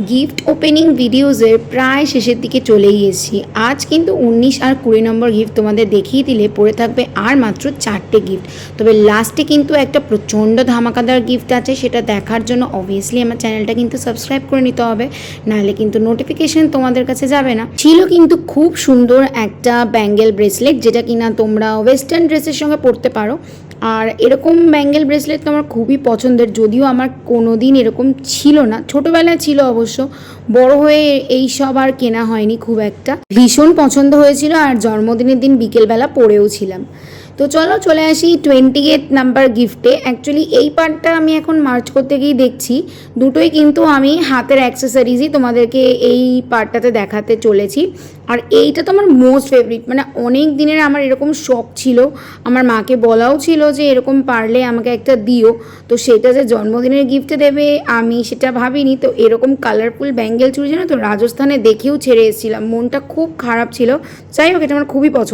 Gift opening ভিডিওসের প্রায় শেষের দিকে চলেই এসেছি। আজ কিন্তু 19 আর 20 নম্বর গিফট তোমাদের দেখিয়ে দিলে পড়ে থাকবে আর মাত্র 4টে গিফট। তবে লাস্টে কিন্তু একটা প্রচণ্ড ধামাকাদার গিফট আছে, সেটা দেখার জন্য অবভিয়াসলি আমার চ্যানেলটা কিন্তু সাবস্ক্রাইব করে নিতে হবে, নাহলে কিন্তু নোটিফিকেশন তোমাদের কাছে যাবে না। ছিল কিন্তু খুব সুন্দর একটা ব্যাঙ্গেল ব্রেসলেট, যেটা কিনা তোমরা ওয়েস্টার্ন ড্রেসের সঙ্গে পরতে পারো। আর এরকম ব্যাঙ্গেল ব্রেসলেট তো আমার খুবই পছন্দের, যদিও আমার কোনো দিন এরকম ছিল না, ছোটোবেলায় ছিল অবশ্য, বড় হয়ে এই সব আর কেনা হয়নি খুব একটা। ভীষণ পছন্দ হয়েছিল আর জন্মদিনের দিন বিকেলবেলা পরেও ছিলাম। তো চলো চলে আসি 28 নাম্বার গিফটে। অ্যাকচুয়ালি এই পার্টটা আমি এখন মার্চ করতে গিয়ে দেখছি দুটোই কিন্তু আমি হাতের অ্যাক্সেসরিজই তোমাদেরকে এই পার্টটাতে দেখাতে চলেছি। আর এইটা তো আমার মোস্ট ফেভারিট, মানে অনেক দিনের আমার এরকম শখ ছিল, আমার মাকে বলাও ছিল যে এরকম পারলে আমাকে একটা দিও। তো সেটা যে জন্মদিনের গিফটে দেবে আমি সেটা ভাবিনি। তো এরকম কালারফুল ব্যাঙ্গেল চুড়ি জানো তো রাজস্থানে দেখেও ছেড়ে এসেছিলাম, মনটা খুব খারাপ ছিল। যাই হোক, এটা আমার খুবই পছন্দ।